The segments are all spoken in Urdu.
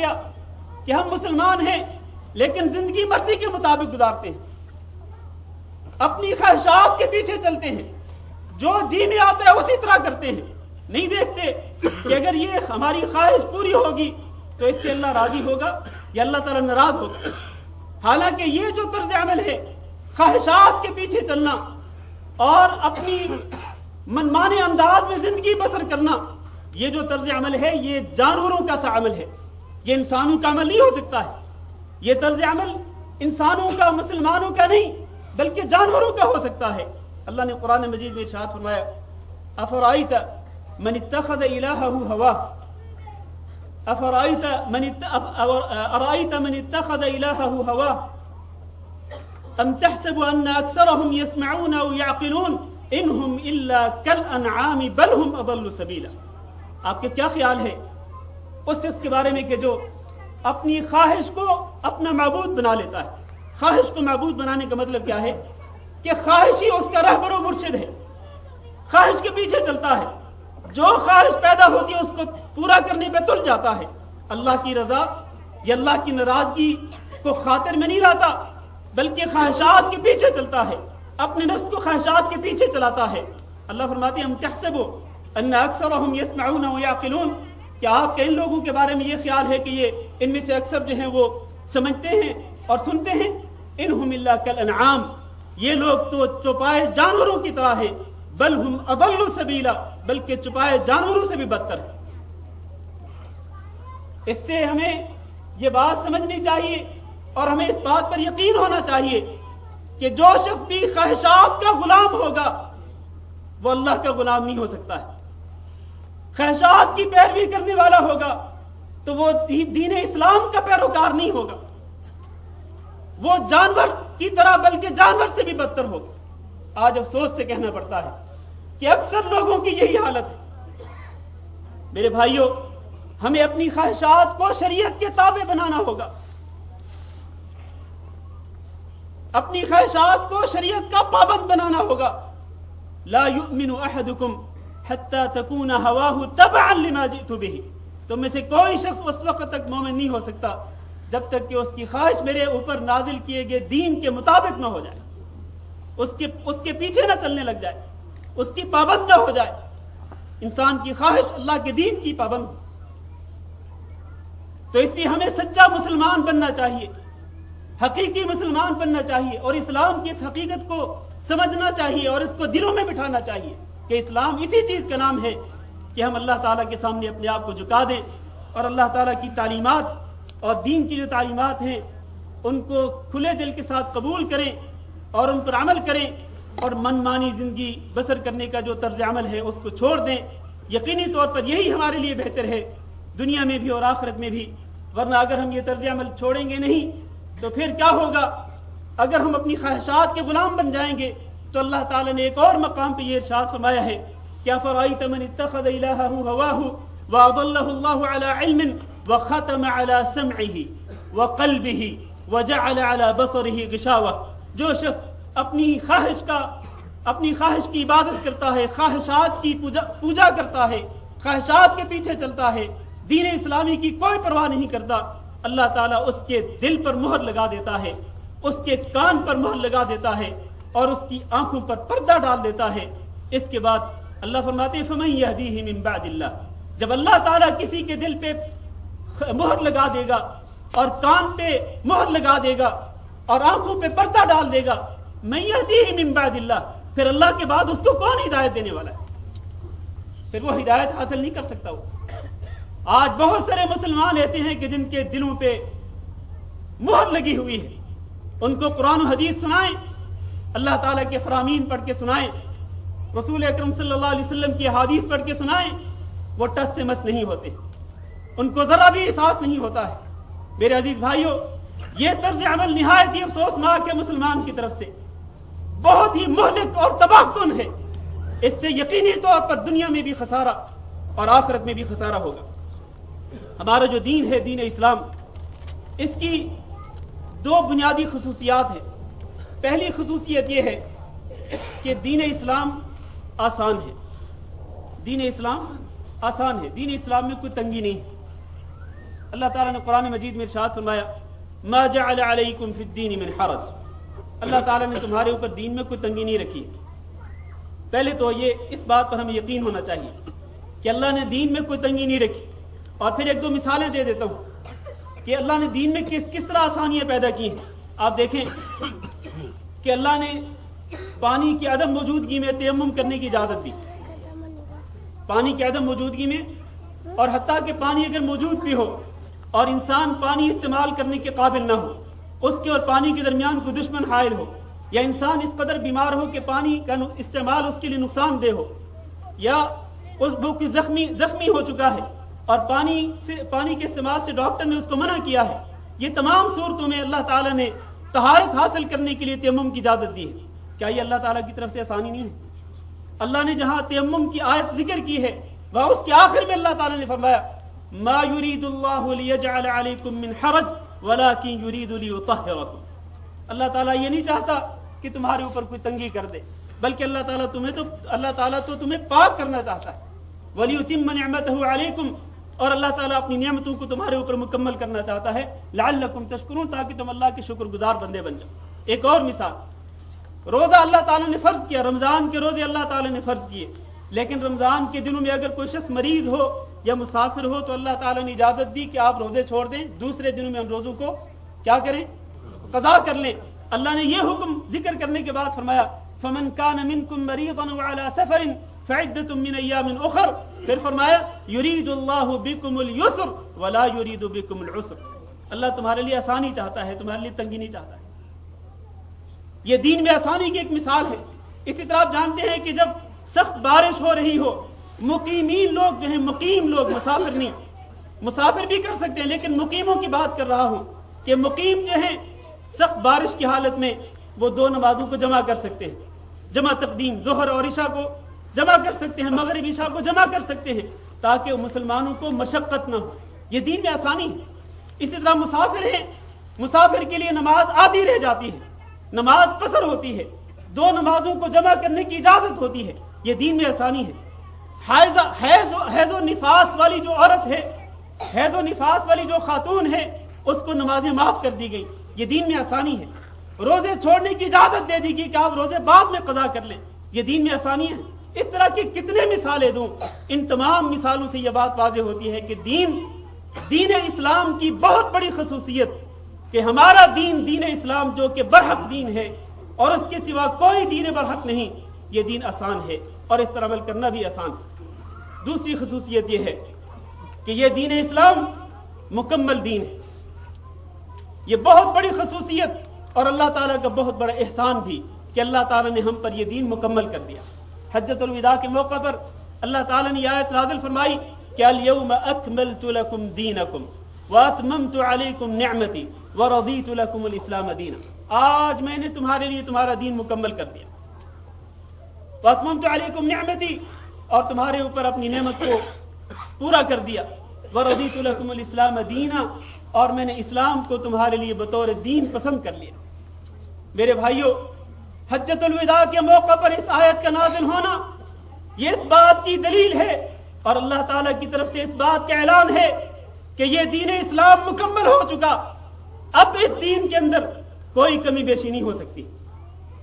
گیا کہ ہم مسلمان ہیں لیکن زندگی مرضی کے مطابق گزارتے ہیں, اپنی خواہشات کے پیچھے چلتے ہیں, جو جی میں آتا ہے اسی طرح کرتے ہیں, نہیں دیکھتے کہ اگر یہ ہماری خواہش پوری ہوگی تو اس سے اللہ راضی ہوگا یا اللہ تعالیٰ ناراض ہوگا. حالانکہ یہ جو طرز عمل ہے, خواہشات کے پیچھے چلنا اور اپنی منمانے انداز میں زندگی بسر کرنا, یہ جو طرز عمل ہے یہ جانوروں کا سا عمل ہے, یہ انسانوں کا عمل نہیں ہو سکتا ہے. یہ طرز عمل انسانوں کا, مسلمانوں کا نہیں بلکہ جانوروں کا ہو سکتا ہے. اللہ نے قرآن مجید میں ارشاد فرمایا, افرائیت من اتخذ الہہ ہواہ, ارائیت من اتخذ الہہ ہواہ ام تحسب ان اکثرهم يسمعون او يعقلون انہم الا کالانعام بل هم اضل سبیلا. آپ کے کیا خیال ہے اس شخص کے بارے میں کہ جو اپنی خواہش کو اپنا معبود بنا لیتا ہے؟ خواہش کو معبود بنانے کا مطلب کیا ہے کہ خواہش ہی اس کا رہبر و مرشد ہے, خواہش کے پیچھے چلتا ہے, جو خواہش پیدا ہوتی ہے اس کو پورا کرنے پہ تل جاتا ہے. اللہ کی رضا یا اللہ کی ناراضگی کو خاطر میں نہیں رہتا بلکہ خواہشات کے پیچھے چلتا ہے, اپنے نفس کو خواہشات کے پیچھے چلاتا ہے. اللہ فرماتے ہیں, ہم تحسبوا ان اکثرهم يسمعون ويعقلون, کیا آپ کے ان لوگوں کے بارے میں یہ خیال ہے کہ یہ ان میں سے اکثر جو ہیں وہ سمجھتے ہیں اور سنتے ہیں؟ انہم الا کالانعام, یہ لوگ تو چوپائے جانوروں کی طرح ہے, بل ہم اضل سبیلا, بلکہ چوپائے جانوروں سے بھی بدتر ہے. اس سے ہمیں یہ بات سمجھنی چاہیے اور ہمیں اس بات پر یقین ہونا چاہیے کہ جو شخص بھی خواہشات کا غلام ہوگا وہ اللہ کا غلام نہیں ہو سکتا ہے. خواہشات کی پیروی کرنے والا ہوگا تو وہ دین اسلام کا پیروکار نہیں ہوگا, وہ جانور کی طرح بلکہ جانور سے بھی بدتر ہوگا. آج افسوس سے کہنا پڑتا ہے کہ اکثر لوگوں کی یہی حالت ہے. میرے بھائیوں, ہمیں اپنی خواہشات کو شریعت کے تابع بنانا ہوگا, اپنی خواہشات کو شریعت کا پابند بنانا ہوگا. لا یؤمن احدکم حتی تکون ہواہ تبعا لما جئت بہ, تم میں سے کوئی شخص اس وقت تک مومن نہیں ہو سکتا جب تک کہ اس کی خواہش میرے اوپر نازل کیے گئے دین کے مطابق نہ ہو جائے, اس کے پیچھے نہ چلنے لگ جائے, اس کی پابند نہ ہو جائے. انسان کی خواہش اللہ کے دین کی پابند ہو. تو اس لیے ہمیں سچا مسلمان بننا چاہیے, حقیقی مسلمان بننا چاہیے اور اسلام کی اس حقیقت کو سمجھنا چاہیے اور اس کو دلوں میں بٹھانا چاہیے کہ اسلام اسی چیز کا نام ہے کہ ہم اللہ تعالیٰ کے سامنے اپنے آپ کو جھکا دیں اور اللہ تعالیٰ کی تعلیمات اور دین کی جو تعلیمات ہیں ان کو کھلے دل کے ساتھ قبول کریں اور ان پر عمل کریں اور من مانی زندگی بسر کرنے کا جو طرز عمل ہے اس کو چھوڑ دیں. یقینی طور پر یہی ہمارے لیے بہتر ہے دنیا میں بھی اور آخرت میں بھی. ورنہ اگر ہم یہ طرز عمل چھوڑیں گے نہیں تو پھر کیا ہوگا؟ اگر ہم اپنی خواہشات کے غلام بن جائیں گے تو اللہ تعالیٰ نے ایک اور مقام پہ یہ ارشاد فرمایا ہے, کیا فرائیت من اتخذ الہہ ہواہ واضلہ اللہ علی علم وختم علی سمعہ وقلبہ وجعل علی بصرہ غشاوہ. جو شخص اپنی خواہش کی عبادت کرتا ہے, خواہشات کی پوجا کرتا ہے, خواہشات کے پیچھے چلتا ہے, دین اسلامی کی کوئی پرواہ نہیں کرتا, اللہ تعالیٰ اس کے دل پر مہر لگا دیتا ہے, اس کے کان پر مہر لگا دیتا ہے اور اس کی آنکھوں پر پردہ ڈال دیتا ہے. اس کے بعد اللہ فرماتے ہیں فمن یہدیہ من بعد اللہ, جب اللہ تعالیٰ کسی کے دل پہ مہر لگا دے گا اور کان پہ مہر لگا دے گا اور آنکھوں پہ پردہ ڈال دے گا, من یہدیہ من بعد اللہ, پھر اللہ کے بعد اس کو کون ہدایت دینے والا ہے؟ پھر وہ ہدایت حاصل نہیں کر سکتا. وہ آج بہت سارے مسلمان ایسے ہیں کہ جن کے دلوں پہ مہر لگی ہوئی ہے, ان کو قرآن و حدیث سنائیں, اللہ تعالیٰ کے فرامین پڑھ کے سنائیں, رسول اکرم صلی اللہ علیہ وسلم کی حدیث پڑھ کے سنائیں, وہ ٹس سے مس نہیں ہوتے, ان کو ذرا بھی احساس نہیں ہوتا ہے. میرے عزیز بھائیوں, یہ طرز عمل نہایت ہی افسوسناک ہے مسلمان کی طرف سے, بہت ہی مہلک اور تباہ کن ہے. اس سے یقینی طور پر دنیا میں بھی خسارہ اور آخرت میں بھی خسارہ ہوگا. ہمارا جو دین ہے, دین اسلام, اس کی دو بنیادی خصوصیات ہیں. پہلی خصوصیت یہ ہے کہ دین اسلام آسان ہے. دین اسلام آسان ہے, دین اسلام میں کوئی تنگی نہیں ہے. اللہ تعالیٰ نے قرآن مجید میں ارشاد فرمایا ما جعل علیکم فی الدین من حرج، اللہ تعالیٰ نے تمہارے اوپر دین میں کوئی تنگی نہیں رکھی۔ پہلے تو یہ اس بات پر ہمیں یقین ہونا چاہیے کہ اللہ نے دین میں کوئی تنگی نہیں رکھی۔ اور پھر ایک دو مثالیں دے دیتا ہوں کہ اللہ نے دین میں کس طرح آسانیاں پیدا کی ہیں۔ آپ دیکھیں کہ اللہ نے پانی کی عدم موجودگی میں تیمم کرنے کی اجازت دی، پانی کی عدم موجودگی میں، اور حتیٰ کہ پانی اگر موجود بھی ہو اور انسان پانی استعمال کرنے کے قابل نہ ہو، اس کے اور پانی کے درمیان کوئی دشمن حائل ہو، یا انسان اس قدر بیمار ہو کہ پانی کا استعمال اس کے لیے نقصان دہ ہو، یا وہ کوئی زخمی ہو چکا ہے اور پانی کے استعمال سے ڈاکٹر نے اس کو منع کیا ہے، یہ تمام صورتوں میں اللہ تعالیٰ نے طہارت حاصل کرنے کے لیے تیمم کی اجازت دی ہے۔ کیا یہ اللہ تعالیٰ کی طرف سے آسانی نہیں ہے؟ اللہ نے جہاں تیمم کی آیت ذکر کی ہے وہ اس کے آخر میں اللہ تعالیٰ نے فرمایا ما یرید اللہ لیجعل علیکم من حرج ولکن یرید لیطہرکم، اللہ تعالیٰ یہ نہیں چاہتا کہ تمہارے اوپر کوئی تنگی کر دے، بلکہ اللہ تعالیٰ تو تمہیں پاک کرنا چاہتا ہے، ولیتم نعمتہ علیکم، اور اللہ تعالیٰ اپنی نعمتوں کو تمہارے اوپر مکمل کرنا چاہتا ہے، لعلکم تشکرون، تاکہ تم اللہ کے شکر گزار بندے بن جاؤ۔ ایک اور مثال، روزہ اللہ تعالیٰ نے فرض کیا، رمضان کے روزے اللہ تعالیٰ نے فرض کیے، لیکن رمضان کے دنوں میں اگر کوئی شخص مریض ہو یا مسافر ہو تو اللہ تعالیٰ نے اجازت دی کہ آپ روزے چھوڑ دیں، دوسرے دنوں میں ہم روزوں کو کیا کریں؟ قضا کر لیں۔ اللہ نے یہ حکم ذکر کرنے کے بعد فرمایا فمن كان منكم مريضا وعلى سفر فعدة من ايام اخر، پھر فرمایا يريد الله بكم اليسر ولا يريد بكم العسر، اللہ تمہارے لیے آسانی چاہتا ہے، تمہارے لیے تنگی نہیں چاہتا ہے۔ یہ دین میں آسانی کی ایک مثال ہے۔ اسی طرح آپ جانتے ہیں کہ جب سخت بارش ہو رہی ہو، مقیمین لوگ جو ہیں، مقیم لوگ، مسافر نہیں، مسافر بھی کر سکتے ہیں لیکن مقیموں کی بات کر رہا ہوں کہ مقیم جو ہیں سخت بارش کی حالت میں وہ دو نمازوں کو جمع کر سکتے ہیں، جمع تقدیم ظہر اور عشاء کو جمع کر سکتے ہیں، مغرب عشاء کو جمع کر سکتے ہیں، تاکہ مسلمانوں کو مشقت نہ ہو۔ یہ دین میں آسانی ہے۔ اسی طرح مسافر ہیں، مسافر کے لیے نماز آدھی رہ جاتی ہے، نماز قصر ہوتی ہے، دو نمازوں کو جمع کرنے کی اجازت ہوتی ہے، یہ دین میں آسانی ہے۔ حیض و نفاس والی جو عورت ہے، حیض و نفاس والی جو خاتون ہے، اس کو نمازیں معاف کر دی گئی، یہ دین میں آسانی ہے۔ روزے چھوڑنے کی اجازت دے دی گئی کہ آپ روزے بعد میں قضا کر لیں، یہ دین میں آسانی ہے۔ اس طرح کی کتنے مثالیں دوں، ان تمام مثالوں سے یہ بات واضح ہوتی ہے کہ دین اسلام کی بہت بڑی خصوصیت کہ ہمارا دین اسلام جو کہ برحق دین ہے اور اس کے سوا کوئی دین برحق نہیں، یہ دین آسان ہے اور اس پر عمل کرنا بھی آسان ہے۔ دوسری خصوصیت یہ ہے کہ یہ دین اسلام مکمل دین ہے، یہ بہت بڑی خصوصیت اور اللہ تعالیٰ کا بہت بڑا احسان بھی کہ اللہ تعالیٰ نے ہم پر یہ دین مکمل کر دیا۔ حجۃ الوداع کے موقع پر اللہ تعالیٰ نے یہ آیت نازل فرمائی کہ الیوم اکملت لکم دینکم واتممت علیکم نعمتی ورضیت لکم الاسلام دینا، آج میں نے تمہارے لیے تمہارا دین مکمل کر دیا، واتممت علیکم نعمتی، اور تمہارے اوپر اپنی نعمت کو پورا کر دیا، ورضیت لکم الاسلام دینا، اور میں نے اسلام کو تمہارے لیے بطور دین پسند کر لیا۔ میرے بھائیوں، حجۃ الوداع کے موقع پر اس آیت کا نازل ہونا یہ اس بات کی دلیل ہے اور اللہ تعالیٰ کی طرف سے اس بات کا اعلان ہے کہ یہ دین اسلام مکمل ہو چکا، اب اس دین کے اندر کوئی کمی بیشی نہیں ہو سکتی۔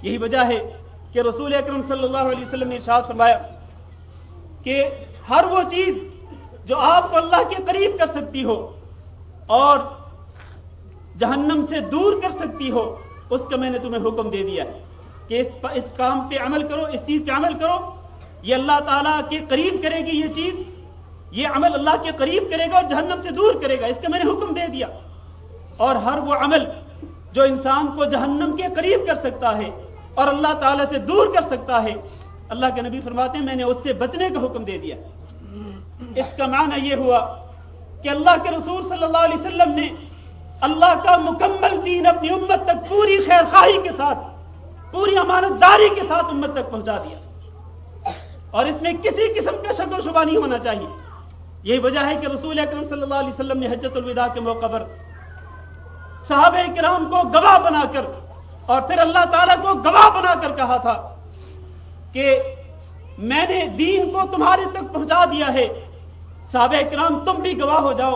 یہی وجہ ہے کہ رسول اکرم صلی اللہ علیہ وسلم نے ارشاد فرمایا کہ ہر وہ چیز جو آپ کو اللہ کے قریب کر سکتی ہو اور جہنم سے دور کر سکتی ہو، اس کا میں نے تمہیں حکم دے دیا ہے کہ اس کام پہ عمل کرو، اس چیز پہ عمل کرو، یہ اللہ تعالیٰ کے قریب کرے گی، یہ چیز، یہ عمل اللہ کے قریب کرے گا اور جہنم سے دور کرے گا، اس کا میں نے حکم دے دیا۔ اور ہر وہ عمل جو انسان کو جہنم کے قریب کر سکتا ہے اور اللہ تعالیٰ سے دور کر سکتا ہے، اللہ کے نبی فرماتے ہیں میں نے اس سے بچنے کا حکم دے دیا۔ اس کا معنی یہ ہوا کہ اللہ کے رسول صلی اللہ علیہ وسلم نے اللہ کا مکمل دین اپنی امت تک پوری خیر خواہی کے ساتھ، پوری امانت داری کے ساتھ امت تک پہنچا دیا، اور اس میں کسی قسم کا شک و شبہ نہیں ہونا چاہیے۔ یہی وجہ ہے کہ رسول اکرم صلی اللہ علیہ وسلم نے حجۃ الوداع کے موقع پر صحابہ کرام کو گواہ بنا کر اور پھر اللہ تعالیٰ کو گواہ بنا کر کہا تھا کہ میں نے دین کو تمہارے تک پہنچا دیا ہے، صحابہ کرام تم بھی گواہ ہو جاؤ